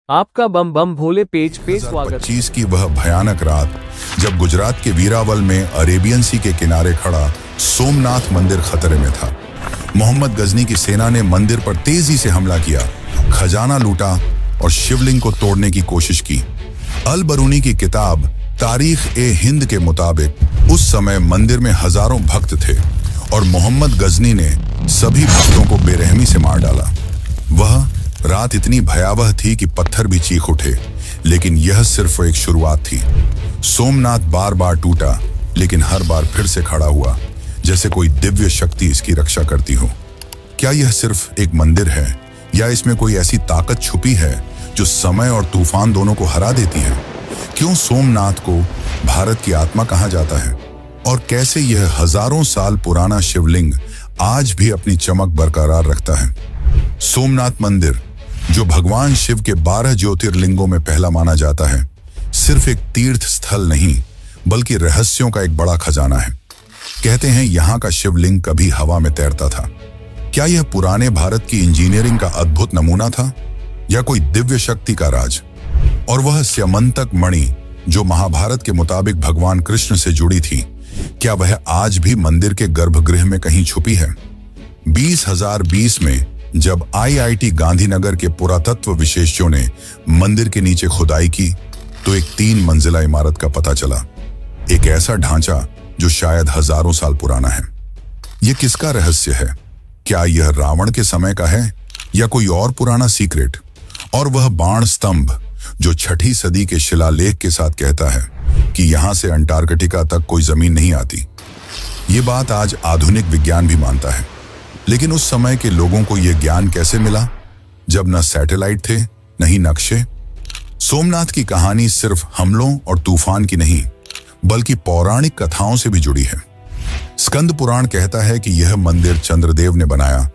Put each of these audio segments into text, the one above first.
आपका बम बम भोले पेज पे स्वागत। 2025 की वह भयानक रात जब गुजरात के वीरावल में अरेबियन सी के किनारे खड़ा सोमनाथ मंदिर खतरे में था। मोहम्मद गजनी की सेना ने मंदिर पर तेजी से हमला किया, खजाना लूटा और शिवलिंग को तोड़ने की कोशिश की। अल बरूनी की किताब तारीख ए हिंद के मुताबिक उस समय मंदिर में हजारों भक्त थे और मोहम्मद गजनी ने सभी भक्तों को बेरहमी से मार डाला। वह रात इतनी भयावह थी कि पत्थर भी चीख उठे, लेकिन यह सिर्फ एक शुरुआत थी। सोमनाथ बार बार टूटा, लेकिन हर बार फिर से खड़ा हुआ, जैसे कोई दिव्य शक्ति इसकी रक्षा करती हो। क्या यह सिर्फ एक मंदिर है या इसमें कोई ऐसी ताकत छुपी है जो समय और तूफान दोनों को हरा देती है? क्यों सोमनाथ को भारत की आत्मा कहा जाता है और कैसे यह हजारों साल पुराना शिवलिंग आज भी अपनी चमक बरकरार रखता है? सोमनाथ मंदिर, जो भगवान शिव के 12 ज्योतिर्लिंगों में पहला माना जाता है, सिर्फ एक तीर्थ स्थल नहीं बल्कि रहस्यों का एक बड़ा खजाना है। कहते हैं यहाँ का शिवलिंग कभी हवा में तैरता था। क्या यह पुराने भारत की इंजीनियरिंग का अद्भुत नमूना था या कोई दिव्य शक्ति का राज? और वह स्यमंतक मणि जो महाभारत के मुताबिक भगवान कृष्ण से जुड़ी थी, क्या वह आज भी मंदिर के गर्भगृह में कहीं छुपी है? 2020 में जब IIT गांधीनगर के पुरातत्व विशेषज्ञों ने मंदिर के नीचे खुदाई की तो एक 3 मंजिला इमारत का पता चला। एक ऐसा ढांचा जो शायद हजारों साल पुराना है। यह किसका रहस्य है? क्या यह रावण के समय का है या कोई और पुराना सीक्रेट? और वह बाण स्तंभ जो 6ठी सदी के शिलालेख के साथ कहता है कि यहां से अंटार्कटिका तक कोई जमीन नहीं आती। ये बात आज आधुनिक विज्ञान भी मानता है, लेकिन उस समय के लोगों को यह ज्ञान कैसे मिला जब न सैटेलाइट थे न ही नक्शे? सोमनाथ की कहानी सिर्फ हमलों और तूफान की नहीं बल्कि पौराणिक कथाओं से भी जुड़ी है। स्कंद पुराण कहता है कि यह मंदिर चंद्रदेव ने बनाया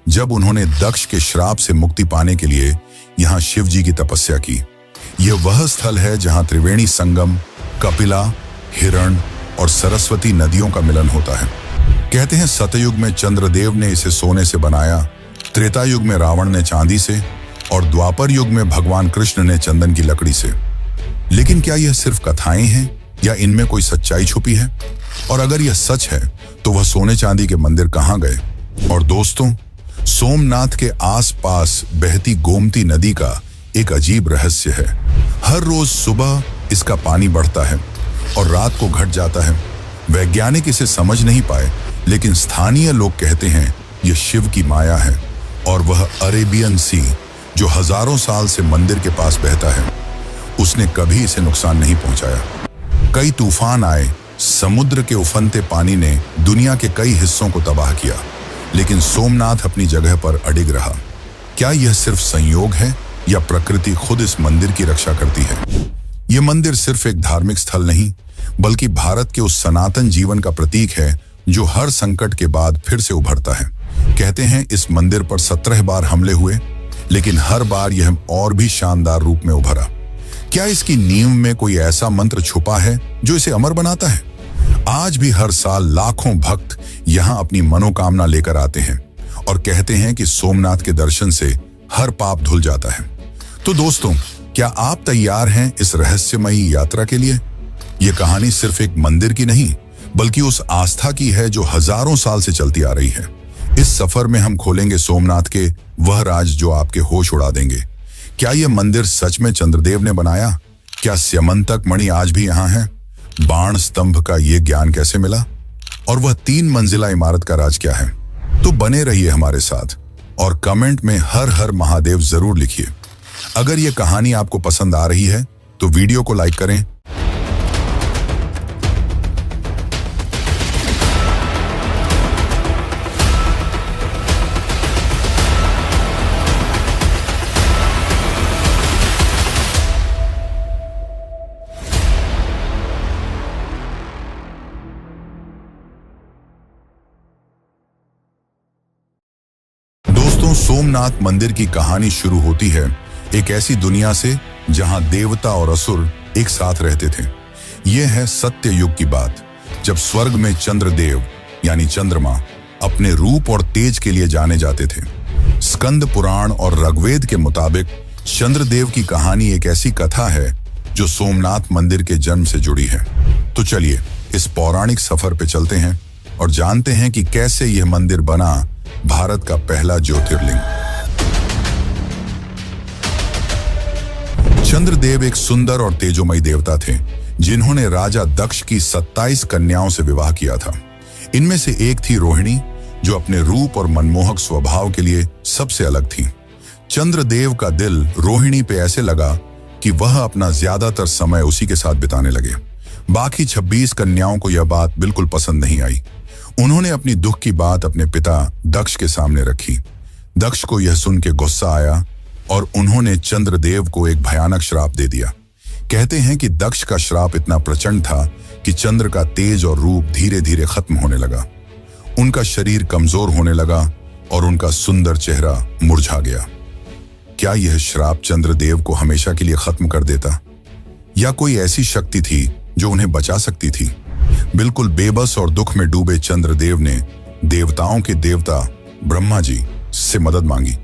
जब उन्होंने दक्ष के श्राप से मुक्ति पाने के लिए यहाँ शिव जी की तपस्या की। यह वह स्थल है जहाँ त्रिवेणी संगम, कपिला, हिरण और सरस्वती नदियों का मिलन होता है। कहते हैं सतयुग में चंद्रदेव ने इसे सोने से बनाया, त्रेता युग में रावण ने चांदी से और द्वापर युग में भगवान कृष्ण ने चंदन की लकड़ी से। लेकिन क्या यह सिर्फ कथाएं हैं या इनमें कोई सच्चाई छुपी है? और अगर यह सच है तो वह सोने चांदी के मंदिर कहाँ गए? और दोस्तों, सोमनाथ के आसपास बहती गोमती नदी का एक अजीब रहस्य है। हर रोज सुबह इसका पानी बढ़ता है और रात को घट जाता है। वैज्ञानिक इसे समझ नहीं पाए, लेकिन स्थानीय लोग कहते हैं यह शिव की माया है और वह अरेबियन सी जो हजारों साल से मंदिर के पास बहता है, उसने कभी इसे नुकसान नहीं पहुंचाया। कई तूफान आए, समुद्र के उफनते पानी ने दुनिया के कई हिस्सों को तबाह किया, लेकिन सोमनाथ अपनी जगह पर अडिग रहा। क्या यह सिर्फ संयोग है या प्रकृति खुद इस मंदिर की रक्षा करती है? यह मंदिर सिर्फ एक धार्मिक स्थल नहीं बल्कि भारत के उस सनातन जीवन का प्रतीक है जो हर संकट के बाद फिर से उभरता है। कहते हैं इस मंदिर पर 17 बार हमले हुए, लेकिन हर बार यह और भी शानदार रूप में उभरा। क्या इसकी नींव में कोई ऐसा मंत्र छुपा है जो इसे अमर बनाता है? आज भी हर साल लाखों भक्त यहाँ अपनी मनोकामना लेकर आते हैं और कहते हैं कि सोमनाथ के दर्शन से हर पाप धुल जाता है। तो दोस्तों, क्या आप तैयार हैं इस रहस्यमयी यात्रा के लिए? यह कहानी सिर्फ एक मंदिर की नहीं बल्कि उस आस्था की है जो हजारों साल से चलती आ रही है। इस सफर में हम खोलेंगे सोमनाथ के वह राज जो आपके होश उड़ा देंगे। क्या यह मंदिर सच में चंद्रदेव ने बनाया? क्या स्यमंतक मणि आज भी यहाँ है? बाण स्तंभ का ये ज्ञान कैसे मिला? और वह 3 मंजिला इमारत का राज क्या है? तो बने रहिए हमारे साथ और कमेंट में हर हर महादेव जरूर लिखिए। अगर यह कहानी आपको पसंद आ रही है तो वीडियो को लाइक करें। दोस्तों, सोमनाथ मंदिर की कहानी शुरू होती है एक ऐसी दुनिया से जहां देवता और असुर एक साथ रहते थे। यह है सत्य युग की बात, जब स्वर्ग में चंद्रदेव यानी चंद्रमा अपने रूप और तेज के लिए जाने जाते थे। स्कंद पुराण और ऋग्वेद के मुताबिक चंद्रदेव की कहानी एक ऐसी कथा है जो सोमनाथ मंदिर के जन्म से जुड़ी है। तो चलिए इस पौराणिक सफर पे चलते हैं और जानते हैं कि कैसे यह मंदिर बना भारत का पहला ज्योतिर्लिंग। चंद्रदेव एक सुंदर और तेजोमयी देवता थे जिन्होंने राजा दक्ष की 27 कन्याओं से विवाह किया था। इनमें से एक थी रोहिणी, जो अपने रूप और मनमोहक स्वभाव के लिए सबसे अलग थी। चंद्रदेव का दिल रोहिणी पे ऐसे लगा कि वह अपना ज्यादातर समय उसी के साथ बिताने लगे। बाकी 26 कन्याओं को यह बात बिल्कुल पसंद नहीं आई। उन्होंने अपनी दुख की बात अपने पिता दक्ष के सामने रखी। दक्ष को यह सुन के गुस्सा आया और उन्होंने चंद्रदेव को एक भयानक श्राप दे दिया। कहते हैं कि दक्ष का श्राप इतना प्रचंड था कि चंद्र का तेज और रूप धीरे धीरे खत्म होने लगा। उनका शरीर कमजोर होने लगा और उनका सुंदर चेहरा मुरझा गया। क्या यह श्राप चंद्रदेव को हमेशा के लिए खत्म कर देता, या कोई ऐसी शक्ति थी जो उन्हें बचा सकती थी? बिल्कुल बेबस और दुख में डूबे चंद्रदेव ने देवताओं के देवता ब्रह्मा जी से मदद मांगी।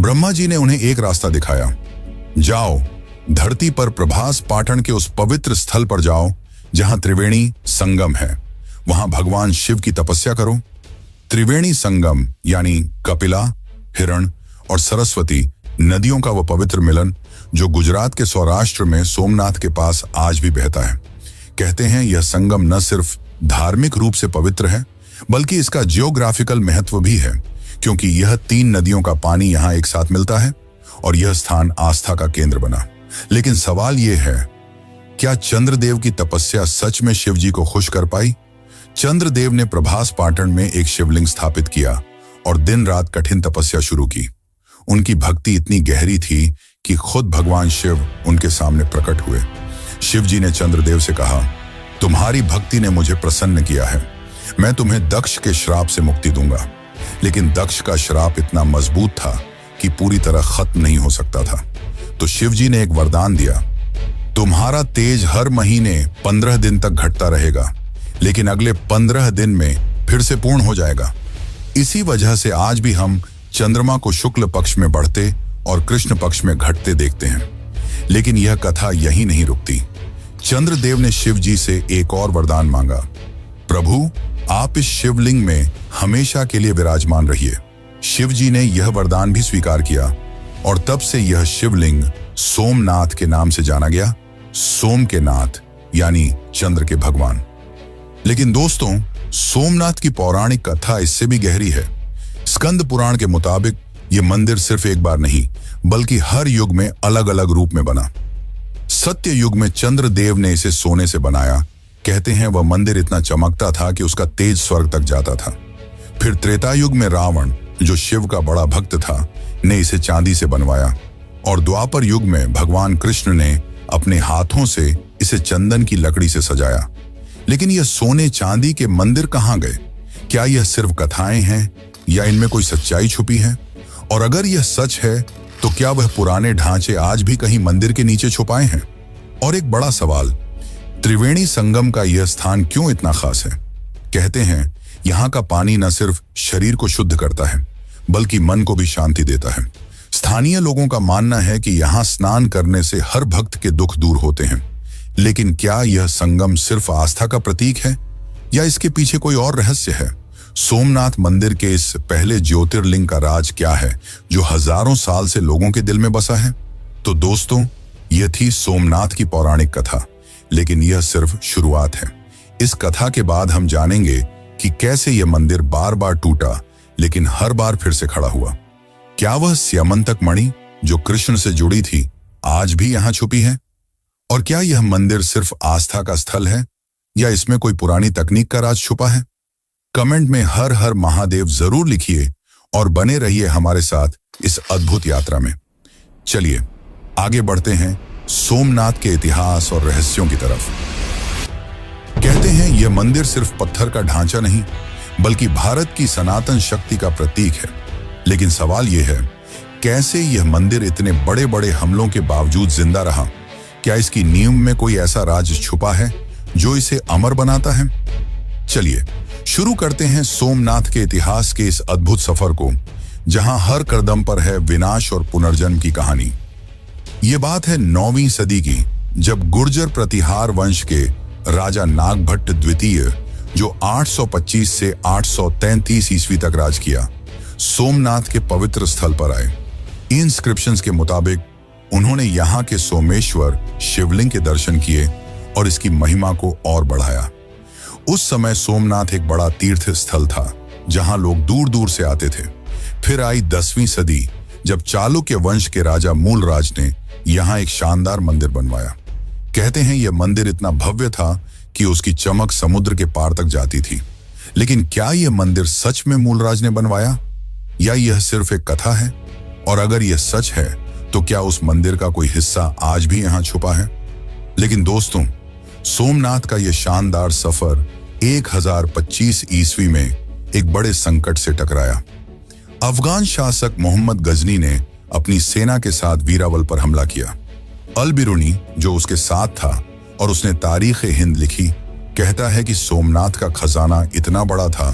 ब्रह्मा जी ने उन्हें एक रास्ता दिखाया। जाओ, धरती पर प्रभास पाटन के उस पवित्र स्थल पर जाओ जहां त्रिवेणी संगम है। वहां भगवान शिव की तपस्या करो। त्रिवेणी संगम यानी कपिला, हिरण और सरस्वती नदियों का वह पवित्र मिलन जो गुजरात के सौराष्ट्र में सोमनाथ के पास आज भी बहता है। कहते हैं यह संगम न सिर्फ धार्मिक रूप से पवित्र है बल्कि इसका जियोग्राफिकल महत्व भी है, क्योंकि यह 3 नदियों का पानी यहां एक साथ मिलता है और यह स्थान आस्था का केंद्र बना। लेकिन सवाल यह है, क्या चंद्रदेव की तपस्या सच में शिव जी को खुश कर पाई? चंद्रदेव ने प्रभास पाटन में एक शिवलिंग स्थापित किया और दिन रात कठिन तपस्या शुरू की। उनकी भक्ति इतनी गहरी थी कि खुद भगवान शिव उनके सामने प्रकट हुए। शिव जी ने चंद्रदेव से कहा, तुम्हारी भक्ति ने मुझे प्रसन्न किया है, मैं तुम्हें दक्ष के श्राप से मुक्ति दूंगा। लेकिन दक्ष का श्राप इतना मजबूत था कि पूरी तरह खत्म नहीं हो सकता था। तो शिव जी ने एक वरदान दिया, तुम्हारा तेज हर महीने 15 दिन तक घटता रहेगा, लेकिन अगले 15 दिन में फिर से पूर्ण हो जाएगा। इसी वजह से आज भी हम चंद्रमा को शुक्ल पक्ष में बढ़ते और कृष्ण पक्ष में घटते देखते हैं। लेकिन यह कथा यहीं नहीं रुकती। चंद्रदेव ने शिव जी से एक और वरदान मांगा, प्रभु आप इस शिवलिंग में हमेशा के लिए विराजमान रहिए। शिव जी ने यह वरदान भी स्वीकार किया और तब से यह शिवलिंग सोमनाथ के नाम से जाना गया। सोम के नाथ यानी चंद्र के भगवान। लेकिन दोस्तों, सोमनाथ की पौराणिक कथा इससे भी गहरी है। स्कंद पुराण के मुताबिक यह मंदिर सिर्फ एक बार नहीं बल्कि हर युग में अलग अलग रूप में बना। सत्य युग में चंद्रदेव ने इसे सोने से बनाया। कहते हैं वह मंदिर इतना चमकता था कि उसका तेज स्वर्ग तक जाता था। फिर त्रेता युग में रावण, जो शिव का बड़ा भक्त था, ने इसे चांदी से बनवाया और द्वापर युग में भगवान कृष्ण ने अपने हाथों से इसे चंदन की लकड़ी से सजाया। लेकिन यह सोने चांदी के मंदिर कहां गए? क्या यह सिर्फ कथाएं हैं या इनमें कोई सच्चाई छुपी है? और अगर यह सच है तो क्या वह पुराने ढांचे आज भी कहीं मंदिर के नीचे छुपाए हैं? और एक बड़ा सवाल, त्रिवेणी संगम का यह स्थान क्यों इतना खास है? कहते हैं यहाँ का पानी न सिर्फ शरीर को शुद्ध करता है बल्कि मन को भी शांति देता है। स्थानीय लोगों का मानना है कि यहाँ स्नान करने से हर भक्त के दुख दूर होते हैं। लेकिन क्या यह संगम सिर्फ आस्था का प्रतीक है या इसके पीछे कोई और रहस्य है? सोमनाथ मंदिर के इस पहले ज्योतिर्लिंग का राज क्या है जो हजारों साल से लोगों के दिल में बसा है? तो दोस्तों, यह थी सोमनाथ की पौराणिक कथा, लेकिन यह सिर्फ शुरुआत है। इस कथा के बाद हम जानेंगे कि कैसे यह मंदिर बार बार टूटा लेकिन हर बार फिर से खड़ा हुआ। क्या वह स्यमंतक मणि जो कृष्ण से जुड़ी थी आज भी यहाँ छुपी है? और क्या यह मंदिर सिर्फ आस्था का स्थल है या इसमें कोई पुरानी तकनीक का राज छुपा है? कमेंट में हर हर महादेव जरूर लिखिए और बने रहिए हमारे साथ इस अद्भुत यात्रा में। चलिए आगे बढ़ते हैं सोमनाथ के इतिहास और रहस्यों की तरफ। कहते हैं यह मंदिर सिर्फ पत्थर का ढांचा नहीं बल्कि भारत की सनातन शक्ति का प्रतीक है। लेकिन सवाल यह है, कैसे यह मंदिर इतने बड़े बड़े हमलों के बावजूद जिंदा रहा? क्या इसकी नींव में कोई ऐसा राज छुपा है जो इसे अमर बनाता है? चलिए शुरू करते हैं सोमनाथ के इतिहास के इस अद्भुत सफर को, जहां हर कदम पर है विनाश और पुनर्जन्म की कहानी। ये बात है 9वीं सदी की, जब गुर्जर प्रतिहार वंश के राजा नागभट्ट द्वितीय, जो 825 से 833 ईस्वी तक राज किया, सोमनाथ के पवित्र स्थल पर आए। इंस्क्रिप्शंस के मुताबिक उन्होंने यहाँ के सोमेश्वर शिवलिंग के दर्शन किए और इसकी महिमा को और बढ़ाया। उस समय सोमनाथ एक बड़ा तीर्थ स्थल था जहां लोग दूर दूर से आते थे। फिर आई 10वीं सदी, जब चालुक्य वंश के राजा मूलराज ने यहाँ एक शानदार मंदिर बनवाया। कहते हैं यह मंदिर इतना भव्य था कि उसकी चमक समुद्र के पार तक जाती थी। लेकिन क्या यह मंदिर सच में मूलराज ने बनवाया या यह सिर्फ एक कथा है? और अगर यह सच है तो क्या उस मंदिर का कोई हिस्सा आज भी यहाँ छुपा है? लेकिन दोस्तों, सोमनाथ का यह शानदार सफर 1025 ईस्वी में एक बड़े संकट से टकराया। अफगान शासक मोहम्मद गजनी ने अपनी सेना के साथ वीरावल पर हमला किया। अल बिरूनी, जो उसके साथ था और उसने तारीख हिंद लिखी, कहता है कि सोमनाथ का खजाना इतना बड़ा था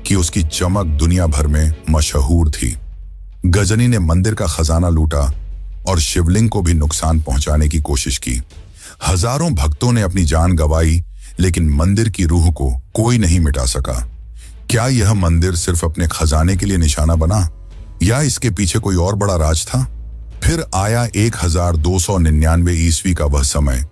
कि उसकी चमक दुनिया भर में मशहूर थी। गजनी ने मंदिर का खजाना लूटा और शिवलिंग को भी नुकसान पहुंचाने की कोशिश की। हजारों भक्तों ने अपनी जान गंवाई, लेकिन मंदिर की रूह को कोई नहीं मिटा सका। क्या यह मंदिर सिर्फ अपने खजाने के लिए निशाना बना या इसके पीछे कोई और बड़ा राज था? फिर आया 1299 ईस्वी का वह समय,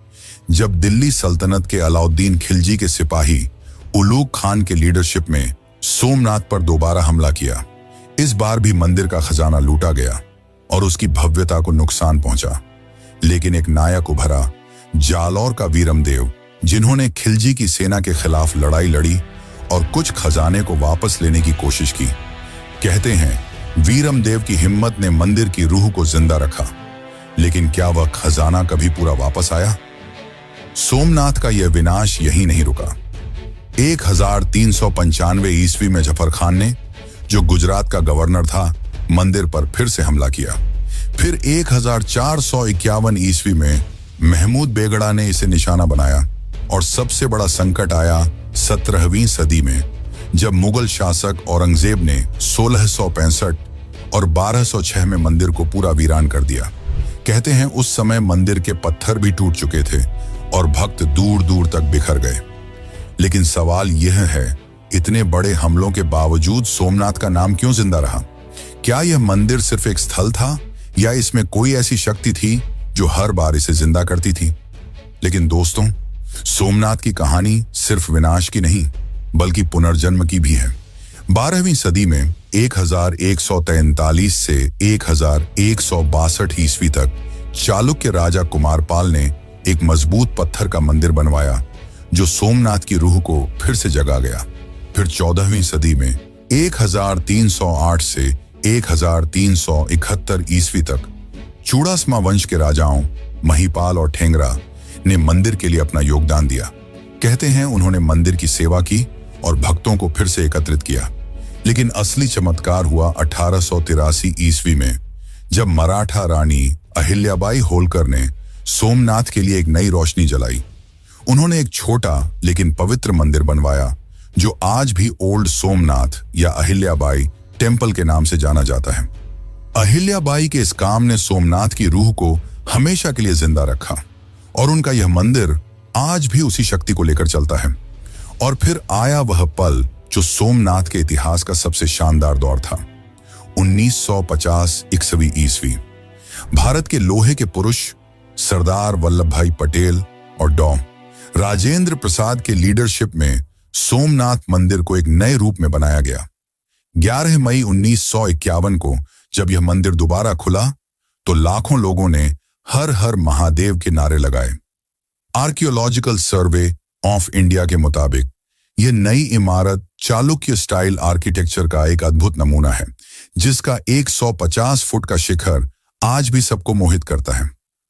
जब दिल्ली सल्तनत के अलाउद्दीन खिलजी के सिपाही उलूग खान के लीडरशिप में सोमनाथ पर दोबारा हमला किया। इस बार भी मंदिर का खजाना लूटा गया और उसकी भव्यता को नुकसान पहुंचा। लेकिन एक नायक उभरा, जालौर का वीरमदेव, जिन्होंने खिलजी की सेना के खिलाफ लड़ाई लड़ी और कुछ खजाने को वापस लेने की कोशिश की। कहते हैं वीरमदेव की हिम्मत ने मंदिर की रूह को जिंदा रखा। लेकिन क्या वह खजाना कभी पूरा वापस आया? सोमनाथ का यह विनाश यहीं नहीं रुका। 1395 ईस्वी में जफर खान ने, जो गुजरात का गवर्नर था, मंदिर पर फिर से हमला किया। फिर 1451 ईस्वी में महमूद बेगड़ा ने इसे निशाना बनाया और सबसे बड़ा संकट आया 17वीं सदी में, जब मुगल शासक औरंगजेब ने 1665 और 1206 में मंदिर को पूरा वीरान कर दिया। कहते हैं उस समय मंदिर के पत्थर भी टूट चुके थे और भक्त दूर दूर तक बिखर गए। लेकिन सवाल यह है, इतने बड़े हमलों के बावजूद सोमनाथ का नाम क्यों जिंदा रहा? क्या यह मंदिर सिर्फ एक स्थल था या इसमें कोई ऐसी शक्ति थी जो हर बार इसे जिंदा करती थी? लेकिन दोस्तों, सोमनाथ की कहानी सिर्फ विनाश की नहीं, बल्कि पुनर्जन्म की भी है। 12वीं सदी में 1143 से 1162 ईस्वी तक चालुक्य राजा कुमारपाल ने एक मजबूत पत्थर का मंदिर बनवाया, जो सोमनाथ की रूह को फिर से जगा गया। फिर 14वीं सदी में 1308 से 1371 ईस्वी तक चूड़ासमा वंश के राजाओं महिपाल और ठेंगरा ने मंदिर के लिए अपना योगदान दिया। कहते हैं उन्होंने मंदिर की सेवा की और भक्तों को फिर से एकत्रित किया। लेकिन असली चमत्कार हुआ 1883 ईस्वी में, जब मराठा रानी अहिल्याबाई होलकर ने सोमनाथ के लिए एक नई रोशनी जलाई। उन्होंने एक छोटा लेकिन पवित्र मंदिर बनवाया, जो आज भी ओल्ड सोमनाथ या अहिल्याबाई टेम्पल के नाम से जाना जाता है। अहिल्याबाई के इस काम ने सोमनाथ की रूह को हमेशा के लिए जिंदा रखा और उनका यह मंदिर आज भी उसी शक्ति को लेकर चलता है। और फिर आया वह पल जो सोमनाथ के इतिहास का सबसे शानदार दौर था, 1950 ईस्वी। भारत के लोहे के पुरुष सरदार वल्लभ भाई पटेल और डॉ राजेंद्र प्रसाद के लीडरशिप में सोमनाथ मंदिर को एक नए रूप में बनाया गया। 11 मई 1951 को जब यह मंदिर दोबारा खुला तो लाखों लोगों ने हर हर महादेव के नारे लगाए। आर्कियोलॉजिकल सर्वे ऑफ इंडिया के मुताबिक यह नई इमारत चालुक्य स्टाइल आर्किटेक्चर का एक अद्भुत नमूना है, जिसका 150 फुट का शिखर आज भी सबको मोहित करता है।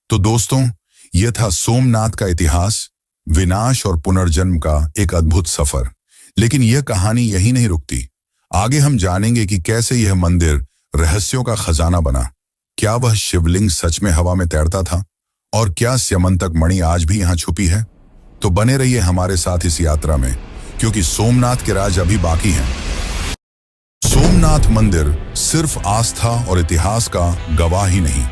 तो दोस्तों, यह था सोमनाथ का इतिहास, विनाश और पुनर्जन्म का एक अद्भुत सफर। लेकिन यह कहानी यही नहीं रुकती। आगे हम जानेंगे कि कैसे यह मंदिर रहस्यों का खजाना बना। क्या वह शिवलिंग सच में हवा में तैरता था? और क्या स्यमंतक मणि आज भी यहाँ छुपी है? तो बने रहिए हमारे साथ इस यात्रा में, क्योंकि सोमनाथ के राज अभी बाकी हैं। सोमनाथ मंदिर सिर्फ आस्था और इतिहास का गवाह ही नहीं,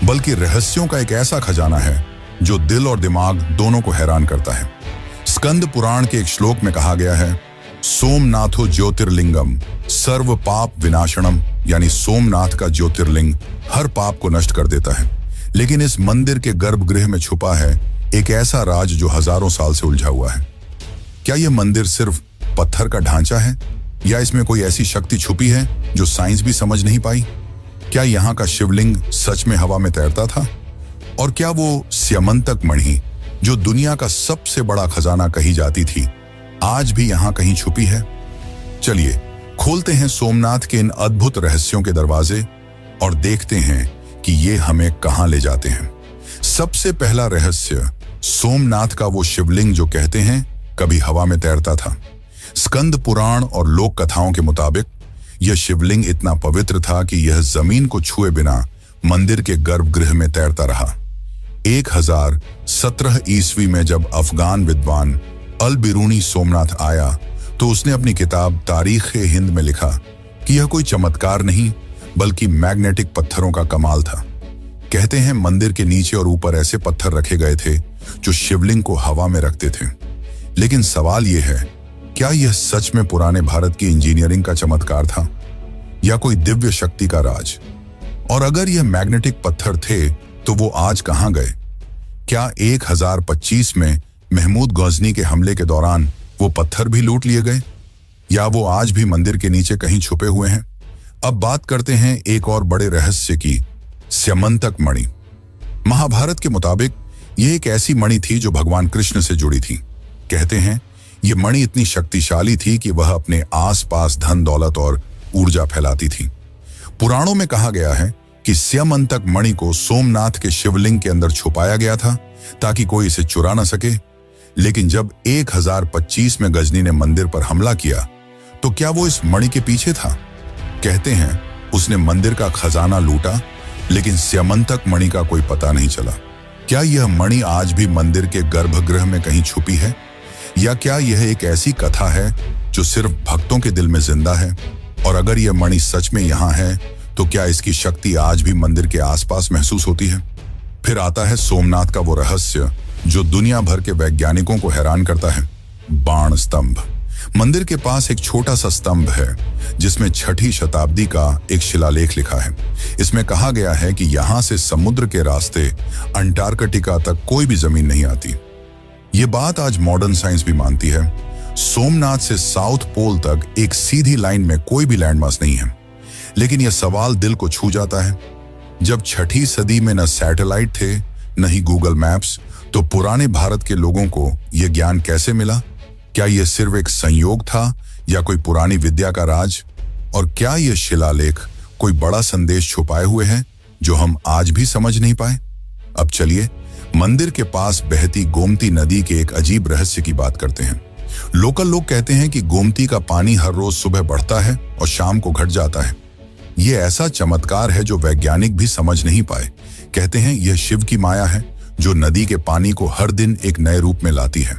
बल्कि रहस्यों का एक ऐसा खजाना है जो दिल और दिमाग दोनों को हैरान करता है। स्कंद पुराण के एक श्लोक में कहा गया है, सोमनाथो ज्योतिर्लिंगम सर्व पाप विनाशनम, यानी सोमनाथ का ज्योतिर्लिंग हर पाप को नष्ट कर देता है। लेकिन इस मंदिर के गर्भगृह में छुपा है एक ऐसा राज जो हजारों साल से उलझा हुआ है। क्या यह मंदिर सिर्फ पत्थर का ढांचा है, या इसमें कोई ऐसी शक्ति छुपी है जो साइंस भी समझ नहीं पाई? क्या यहाँ का शिवलिंग सच में हवा में तैरता था? और क्या वो स्यमंतक मणि जो दुनिया का सबसे बड़ा खजाना कही जाती थी, आज भी यहाँ कहीं छुपी है? चलिए खोलते हैं सोमनाथ के इन अद्भुत रहस्यों के दरवाजे और देखते हैं कि ये हमें कहां ले जाते हैं। सबसे पहला रहस्य, सोमनाथ का वो शिवलिंग जो कहते हैं कभी हवा में तैरता था। स्कंद पुराण और लोक कथाओं के मुताबिक यह शिवलिंग इतना पवित्र था कि यह जमीन को छुए बिना मंदिर के गर्भगृह में तैरता रहा। 1017 ईस्वी में जब अफगान विद्वान अल बिरूनी सोमनाथ आया तो उसने अपनी किताब तारीख-ए-हिंद में लिखा कि यह कोई चमत्कार नहीं बल्कि मैग्नेटिक पत्थरों का कमाल था। कहते हैं मंदिर के नीचे और ऊपर ऐसे पत्थर रखे गए थे जो शिवलिंग को हवा में रखते थे। लेकिन सवाल यह है, क्या यह सच में पुराने भारत की इंजीनियरिंग का चमत्कार था या कोई दिव्य शक्ति का राज? और अगर यह मैग्नेटिक पत्थर थे तो वो आज कहां गए? क्या 1025 में महमूद गजनी के हमले के दौरान वो पत्थर भी लूट लिए गए, या वो आज भी मंदिर के नीचे कहीं छुपे हुए हैं? अब बात करते हैं एक और बड़े रहस्य की, स्यमंतक मणि। महाभारत के मुताबिक यह एक ऐसी मणि थी जो भगवान कृष्ण से जुड़ी थी। कहते हैं यह मणि इतनी शक्तिशाली थी कि वह अपने आसपास धन दौलत और ऊर्जा फैलाती थी। पुराणों में कहा गया है कि स्यमंतक मणि को सोमनाथ के शिवलिंग के अंदर छुपाया गया था ताकि कोई इसे चुरा न सके। लेकिन जब 1025 में गजनी ने मंदिर पर हमला किया तो क्या वो इस मणि के पीछे था? कहते हैं उसने मंदिर का खजाना लूटा, लेकिन स्यमंतक मणि का कोई पता नहीं चला। क्या यह मणि आज भी मंदिर के गर्भगृह में कहीं छुपी है, या क्या यह एक ऐसी कथा है जो सिर्फ भक्तों के दिल में जिंदा है? और अगर यह मणि सच में यहाँ है तो क्या इसकी शक्ति आज भी मंदिर के आसपास महसूस होती है? फिर आता है सोमनाथ का वो रहस्य जो दुनिया भर के वैज्ञानिकों को हैरान करता है, बाण स्तंभ। मंदिर के पास एक छोटा सा स्तंभ है जिसमें 6ठी शताब्दी का एक शिलालेख लिखा है। इसमें कहा गया है कि यहाँ से समुद्र के रास्ते अंटार्कटिका तक कोई भी जमीन नहीं आती। ये बात आज मॉडर्न साइंस भी मानती है। सोमनाथ से साउथ पोल तक एक सीधी लाइन में कोई भी लैंडमास नहीं है। लेकिन यह सवाल दिल को छू जाता है, जब 6ठी सदी में न सैटेलाइट थे न ही गूगल मैप्स, तो पुराने भारत के लोगों को यह ज्ञान कैसे मिला? क्या यह सिर्फ एक संयोग था या कोई पुरानी विद्या का राज? और क्या यह शिलालेख कोई बड़ा संदेश छुपाए हुए है जो हम आज भी समझ नहीं पाए? अब चलिए मंदिर के पास बहती गोमती नदी के एक अजीब रहस्य की बात करते हैं। लोकल लोग कहते हैं कि गोमती का पानी हर रोज सुबह बढ़ता है और शाम को घट जाता है। यह ऐसा चमत्कार है जो वैज्ञानिक भी समझ नहीं पाए। कहते हैं यह शिव की माया है जो नदी के पानी को हर दिन एक नए रूप में लाती है।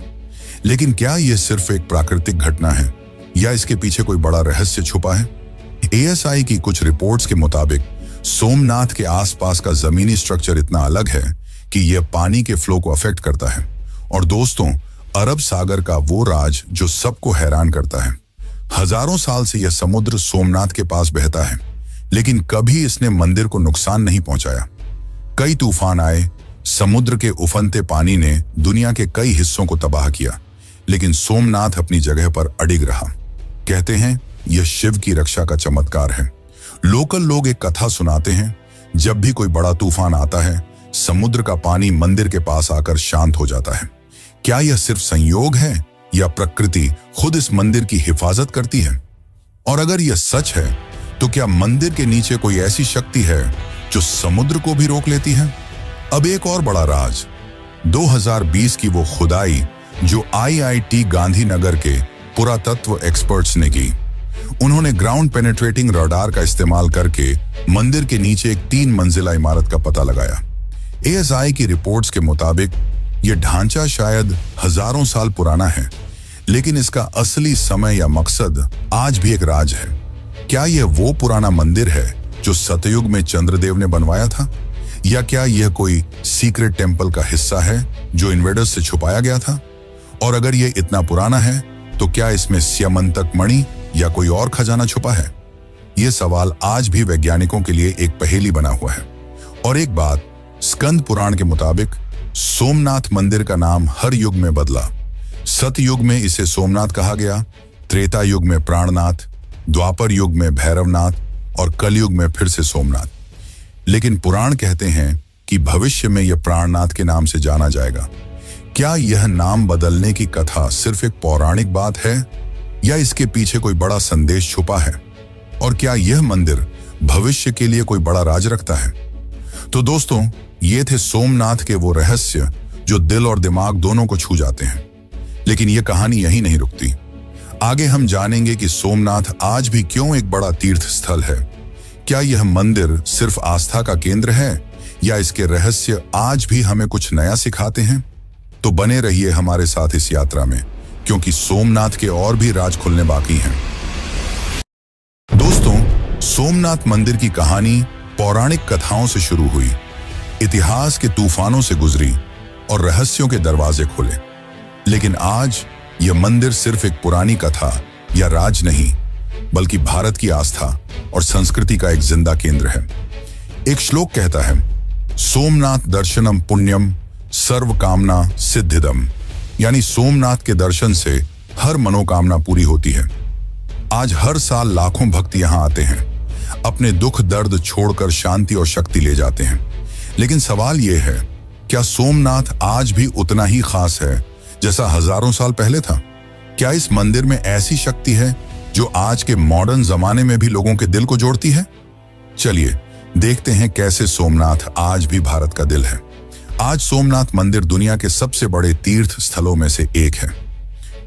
लेकिन क्या यह सिर्फ एक प्राकृतिक घटना है या इसके पीछे कोई बड़ा रहस्य छुपा है? ASI की कुछ रिपोर्ट्स के मुताबिक सोमनाथ के आसपास का जमीनी स्ट्रक्चर इतना अलग है कि यह पानी के फ्लो को अफेक्ट करता है। और दोस्तों, अरब सागर का वो राज जो सबको हैरान करता है। हजारों साल से यह समुद्र सोमनाथ के पास बहता है, लेकिन कभी इसने मंदिर को नुकसान नहीं पहुंचाया। कई तूफान आए, समुद्र के उफनते पानी ने दुनिया के कई हिस्सों को तबाह किया, लेकिन सोमनाथ अपनी जगह पर अडिग रहा। कहते हैं यह शिव की रक्षा का चमत्कार है। लोकल लोग एक कथा सुनाते हैं, जब भी कोई बड़ा तूफान आता है समुद्र का पानी मंदिर के पास आकर शांत हो जाता है। क्या यह सिर्फ संयोग है या प्रकृति खुद इस मंदिर की हिफाजत करती है? और अगर यह सच है तो क्या मंदिर के नीचे कोई ऐसी शक्ति है जो समुद्र को भी रोक लेती है? अब एक और बड़ा राज, 2020 की वो खुदाई जो IIT गांधीनगर के पुरातत्व एक्सपर्ट्स ने की। उन्होंने ग्राउंड पेनिट्रेटिंग रडार का इस्तेमाल करके मंदिर के नीचे एक 3 मंजिला इमारत का पता लगाया। ASI की रिपोर्ट्स के मुताबिक यह ढांचा शायद हजारों साल पुराना है, लेकिन इसका असली समय या मकसद आज भी एक राज है। क्या यह वो पुराना मंदिर है जो सतयुग में चंद्रदेव ने बनवाया था, या क्या यह कोई सीक्रेट टेम्पल का हिस्सा है जो इन्वेडर्स से छुपाया गया था? और अगर यह इतना पुराना है तो क्या इसमें स्यमंतक मणि या कोई और खजाना छुपा है? यह सवाल आज भी वैज्ञानिकों के लिए एक पहेली बना हुआ है। और एक बात, स्कंद पुराण के मुताबिक सोमनाथ मंदिर का नाम हर युग में बदला। सतयुग में इसे सोमनाथ कहा गया, त्रेता युग में प्राणनाथ, द्वापर युग में भैरवनाथ और कलयुग में फिर से सोमनाथ। लेकिन पुराण कहते हैं कि भविष्य में यह प्राणनाथ के नाम से जाना जाएगा। क्या यह नाम बदलने की कथा सिर्फ एक पौराणिक बात है या इसके पीछे कोई बड़ा संदेश छुपा है? और क्या यह मंदिर भविष्य के लिए कोई बड़ा राज रखता है? तो दोस्तों, ये थे सोमनाथ के वो रहस्य जो दिल और दिमाग दोनों को छू जाते हैं। लेकिन यह कहानी यहीं नहीं रुकती। आगे हम जानेंगे कि सोमनाथ आज भी क्यों एक बड़ा तीर्थ स्थल है। क्या यह मंदिर सिर्फ आस्था का केंद्र है या इसके रहस्य आज भी हमें कुछ नया सिखाते हैं? तो बने रहिए हमारे साथ इस यात्रा में, क्योंकि सोमनाथ के और भी राज खुलने बाकी हैं। दोस्तों, सोमनाथ मंदिर की कहानी पौराणिक कथाओं से शुरू हुई, इतिहास के तूफानों से गुजरी और रहस्यों के दरवाजे खुले। लेकिन आज यह मंदिर सिर्फ एक पुरानी कथा या राज नहीं, बल्कि भारत की आस्था और संस्कृति का एक जिंदा केंद्र है। एक श्लोक कहता है, सोमनाथ दर्शनम पुण्यम सर्व कामना सिद्धिदम, यानी सोमनाथ के दर्शन से हर मनोकामना पूरी होती है। आज हर साल लाखों भक्त यहां आते हैं, अपने दुख दर्द छोड़कर शांति और शक्ति ले जाते हैं। लेकिन सवाल यह है, क्या सोमनाथ आज भी उतना ही खास है जैसा हजारों साल पहले था? क्या इस मंदिर में ऐसी शक्ति है जो आज के मॉडर्न जमाने में भी लोगों के दिल को जोड़ती है? चलिए देखते हैं कैसे सोमनाथ आज भी भारत का दिल है। आज सोमनाथ मंदिर दुनिया के सबसे बड़े तीर्थ स्थलों में से एक है।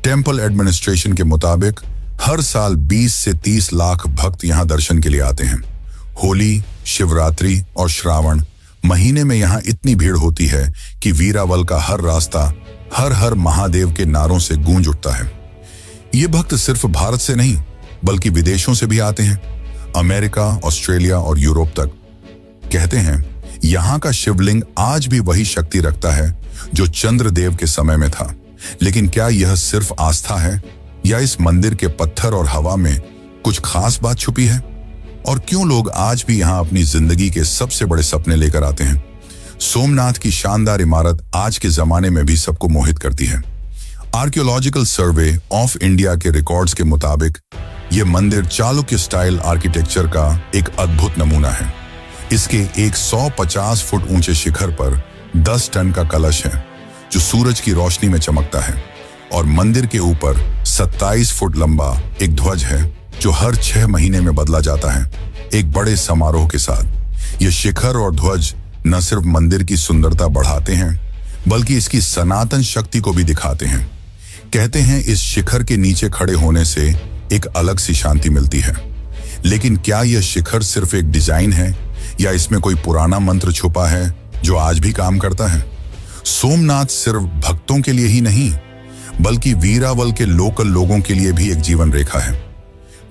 टेम्पल एडमिनिस्ट्रेशन के मुताबिक हर साल 20 से 30 लाख भक्त यहां दर्शन के लिए आते हैं। होली, शिवरात्रि और श्रावण महीने में यहां इतनी भीड़ होती है कि वीरावल का हर रास्ता हर हर महादेव के नारों से गूंज उठता है। ये भक्त सिर्फ भारत से नहीं बल्कि विदेशों से भी आते हैं, अमेरिका, ऑस्ट्रेलिया और यूरोप तक। कहते हैं यहां का शिवलिंग आज भी वही शक्ति रखता है जो चंद्रदेव के समय में था। लेकिन क्या यह सिर्फ आस्था है या इस मंदिर के पत्थर और हवा में कुछ खास बात छुपी है? और क्यों लोग आज भी यहां अपनी जिंदगी के सबसे बड़े सपने लेकर आते हैं? सोमनाथ की शानदार इमारत आज के जमाने में भी सबको मोहित करती है। आर्कियोलॉजिकल सर्वे ऑफ इंडिया के रिकॉर्ड्स के मुताबिक यह मंदिर चालुक्य स्टाइल आर्किटेक्चर का एक अद्भुत नमूना है। इसके 150 फुट ऊंचे शिखर पर 10 टन का कलश है जो सूरज की रोशनी में चमकता है, और मंदिर के ऊपर 27 फुट लंबा एक ध्वज है जो हर 6 महीने में बदला जाता है, एक बड़े समारोह के साथ। यह शिखर और ध्वज न सिर्फ मंदिर की सुंदरता बढ़ाते हैं बल्कि इसकी सनातन शक्ति को भी दिखाते हैं। कहते हैं इस शिखर के नीचे खड़े होने से एक अलग सी शांति मिलती है। लेकिन क्या यह शिखर सिर्फ एक डिजाइन है या इसमें कोई पुराना मंत्र छुपा है जो आज भी काम करता है? सोमनाथ सिर्फ भक्तों के लिए ही नहीं बल्कि वीरावल के लोकल लोगों के लिए भी एक जीवन रेखा है।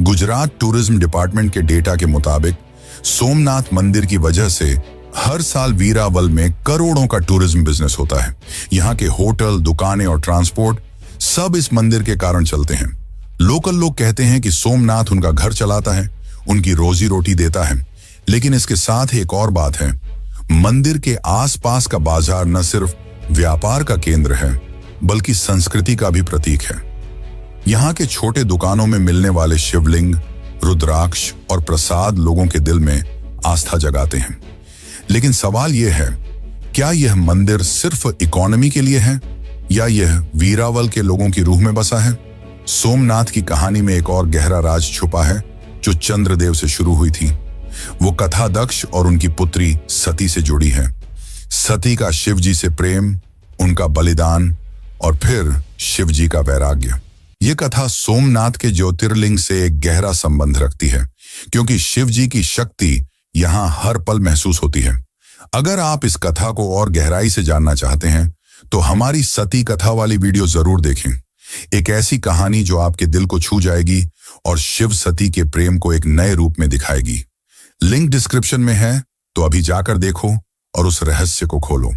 गुजरात टूरिज्म डिपार्टमेंट के डेटा के मुताबिक सोमनाथ मंदिर की वजह से हर साल वीरावल में करोड़ों का टूरिज्म बिजनेस होता है। यहाँ के होटल, दुकानें और ट्रांसपोर्ट सब इस मंदिर के कारण चलते हैं। लोकल लोग कहते हैं कि सोमनाथ उनका घर चलाता है, उनकी रोजी रोटी देता है। लेकिन इसके साथ एक और बात है, मंदिर के आसपास का बाजार न सिर्फ व्यापार का केंद्र है बल्कि संस्कृति का भी प्रतीक है। यहाँ के छोटे दुकानों में मिलने वाले शिवलिंग, रुद्राक्ष और प्रसाद लोगों के दिल में आस्था जगाते हैं। लेकिन सवाल यह है, क्या यह मंदिर सिर्फ इकोनॉमी के लिए है या यह वीरावल के लोगों की रूह में बसा है? सोमनाथ की कहानी में एक और गहरा राज छुपा है जो चंद्रदेव से शुरू हुई थी। वो कथा दक्ष और उनकी पुत्री सती से जुड़ी है। सती का शिव जी से प्रेम, उनका बलिदान और फिर शिव जी का वैराग्य। ये कथा सोमनाथ के ज्योतिर्लिंग से एक गहरा संबंध रखती है क्योंकि शिव जी की शक्ति यहाँ हर पल महसूस होती है। अगर आप इस कथा को और गहराई से जानना चाहते हैं तो हमारी सती कथा वाली वीडियो जरूर देखें। एक ऐसी कहानी जो आपके दिल को छू जाएगी और शिव सती के प्रेम को एक नए रूप में दिखाएगी। लिंक डिस्क्रिप्शन में है, तो अभी जाकर देखो और उस रहस्य को खोलो।